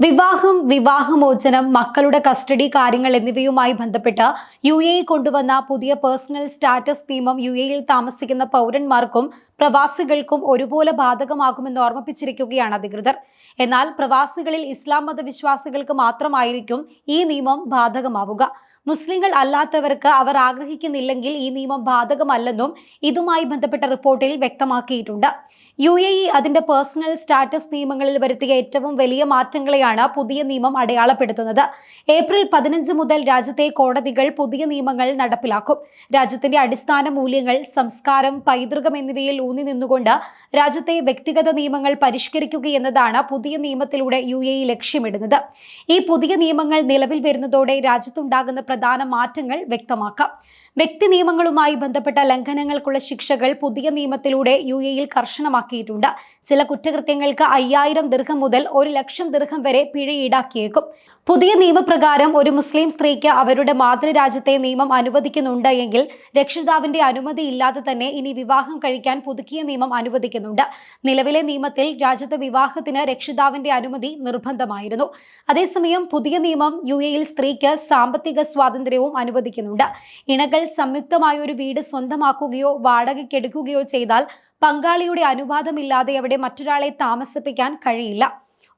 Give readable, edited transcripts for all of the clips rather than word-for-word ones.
വിവാഹം, വിവാഹമോചനം, മക്കളുടെ കസ്റ്റഡി കാര്യങ്ങൾ എന്നിവയുമായി ബന്ധപ്പെട്ട് UAE കൊണ്ടുവന്ന പുതിയ പേഴ്സണൽ സ്റ്റാറ്റസ് നിയമം UAEയിൽ താമസിക്കുന്ന പൗരന്മാർക്കും പ്രവാസികൾക്കും ഒരുപോലെ ബാധകമാകുമെന്ന് ഓർമ്മിപ്പിച്ചിരിക്കുകയാണ് അധികൃതർ. എന്നാൽ പ്രവാസികളിൽ ഇസ്ലാം മതവിശ്വാസികൾക്ക് മാത്രമായിരിക്കും ഈ നിയമം ബാധകമാവുക. മുസ്ലിങ്ങൾ അല്ലാത്തവർക്ക് അവർ ആഗ്രഹിക്കുന്നില്ലെങ്കിൽ ഈ നിയമം ബാധകമല്ലെന്നും ഇതുമായി ബന്ധപ്പെട്ട റിപ്പോർട്ടിൽ വ്യക്തമാക്കിയിട്ടുണ്ട്. UAE അതിന്റെ പേഴ്സണൽ സ്റ്റാറ്റസ് നിയമങ്ങളിൽ വരുത്തിയ ഏറ്റവും വലിയ മാറ്റങ്ങളെയാണ് പുതിയ നിയമം അടയാളപ്പെടുത്തുന്നത്. ഏപ്രിൽ 15 മുതൽ രാജ്യത്തെ കോടതികൾ പുതിയ നിയമങ്ങൾ നടപ്പിലാക്കും. രാജ്യത്തിന്റെ അടിസ്ഥാന മൂല്യങ്ങൾ, സംസ്കാരം, പൈതൃകം എന്നിവയിൽ ഊന്നി നിന്നുകൊണ്ട് രാജ്യത്തെ വ്യക്തിഗത നിയമങ്ങൾ പരിഷ്കരിക്കുകയെന്നതാണ് പുതിയ നിയമത്തിലൂടെ UAE ലക്ഷ്യമിടുന്നത്. ഈ പുതിയ നിയമങ്ങൾ നിലവിൽ വരുന്നതോടെ രാജ്യത്തുണ്ടാകുന്ന പ്രധാന മാറ്റങ്ങൾ വ്യക്തമാക്കാം. വ്യക്തി നിയമങ്ങളുമായി ബന്ധപ്പെട്ട ലംഘനങ്ങൾക്കുള്ള ശിക്ഷകൾ പുതിയ നിയമത്തിലൂടെ UAEയിൽ കർശനമാക്കിയിട്ടുണ്ട്. ചില കുറ്റകൃത്യങ്ങൾക്ക് 5000 ദിർഹം മുതൽ 1,00,000 ദിർഹം വരെ പിഴ ഈടാക്കിയേക്കും. പുതിയ നിയമപ്രകാരം ഒരു മുസ്ലിം സ്ത്രീക്ക് അവരുടെ മാതൃരാജ്യത്തെ നിയമം അനുവദിക്കുന്നുണ്ട് എങ്കിൽ രക്ഷിതാവിന്റെ അനുമതി ഇല്ലാതെ തന്നെ ഇനി വിവാഹം കഴിക്കാൻ പുതുക്കിയ നിയമം അനുവദിക്കുന്നുണ്ട്. നിലവിലെ നിയമത്തിൽ രാജ്യത്തെ വിവാഹത്തിന് രക്ഷിതാവിന്റെ അനുമതി നിർബന്ധമായിരുന്നു. അതേസമയം പുതിയ നിയമം UAEയിൽ സ്ത്രീക്ക് സാമ്പത്തിക സ്വാതന്ത്ര്യവും അനുവദിക്കുന്നുണ്ട്. ഇണകൾ സംയുക്തമായ ഒരു വീട് സ്വന്തമാക്കുകയോ വാടകയ്ക്കെടുക്കുകയോ ചെയ്താൽ പങ്കാളിയുടെ അനുവാദമില്ലാതെ അവിടെ മറ്റൊരാളെ താമസിപ്പിക്കാൻ കഴിയില്ല.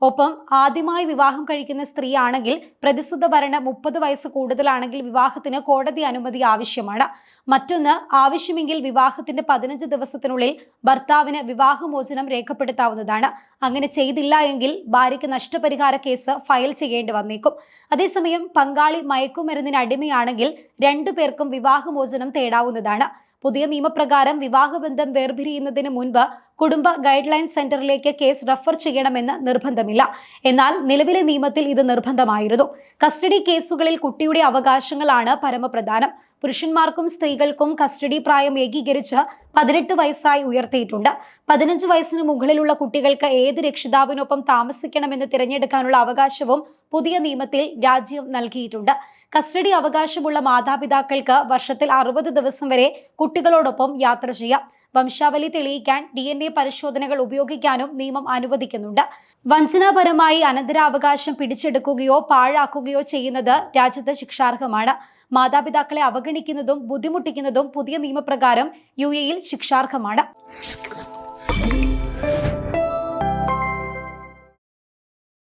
ഒപ്പം ആദ്യമായി വിവാഹം കഴിക്കുന്ന സ്ത്രീയാണെങ്കിൽ പ്രതിസുദ്ധ വരന് 30 വയസ്സ് കൂടുതലാണെങ്കിൽ വിവാഹത്തിന് കോടതി അനുമതി ആവശ്യമാണ്. മറ്റൊന്ന്, ആവശ്യമെങ്കിൽ വിവാഹത്തിന്റെ 15 ദിവസത്തിനുള്ളിൽ ഭർത്താവിന് വിവാഹമോചനം രേഖപ്പെടുത്താവുന്നതാണ്. അങ്ങനെ ചെയ്തില്ല എങ്കിൽ ഭാര്യയ്ക്ക് നഷ്ടപരിഹാര കേസ് ഫയൽ ചെയ്യേണ്ടി വന്നേക്കും. അതേസമയം പങ്കാളി മയക്കുമരുന്നിന് അടിമയാണെങ്കിൽ 2 പേർക്കും വിവാഹമോചനം തേടാവുന്നതാണ്. പുതിയ നിയമപ്രകാരം വിവാഹബന്ധം വേർപിരിയുന്നതിന് മുൻപ് കുടുംബ ഗൈഡ് ലൈൻ സെന്ററിലേക്ക് കേസ് റഫർ ചെയ്യണമെന്ന് നിർബന്ധമില്ല. എന്നാൽ നിലവിലെ നിയമത്തിൽ ഇത് നിർബന്ധമായിരുന്നു. കസ്റ്റഡി കേസുകളിൽ കുട്ടിയുടെ അവകാശങ്ങളാണ് പരമപ്രധാനം. പുരുഷന്മാർക്കും സ്ത്രീകൾക്കും കസ്റ്റഡി പ്രായം ഏകീകരിച്ച് 18 വയസ്സായി ഉയർത്തിയിട്ടുണ്ട്. 15 വയസ്സിന് മുകളിലുള്ള കുട്ടികൾക്ക് ഏത് രക്ഷിതാവിനൊപ്പം താമസിക്കണമെന്ന് തിരഞ്ഞെടുക്കാനുള്ള അവകാശവും പുതിയ നിയമത്തിൽ രാജ്യം നൽകിയിട്ടുണ്ട്. കസ്റ്റഡി അവകാശമുള്ള മാതാപിതാക്കൾക്ക് വർഷത്തിൽ 60 ദിവസം വരെ കുട്ടികളോടൊപ്പം യാത്ര ചെയ്യാം. വംശാവലി തെളിയിക്കാൻ DNA പരിശോധനകൾ ഉപയോഗിക്കാനും നിയമം അനുവദിക്കുന്നുണ്ട്. വഞ്ചനാപരമായി അനന്തരാവകാശം പിടിച്ചെടുക്കുകയോ പാഴാക്കുകയോ ചെയ്യുന്നത് രാജ്യത്ത് ശിക്ഷാർഹമാണ്. മാതാപിതാക്കളെ അവഗണിക്കുന്നതും ബുദ്ധിമുട്ടിക്കുന്നതും പുതിയ നിയമപ്രകാരം UAEയിൽ ശിക്ഷാർഹമാണ്.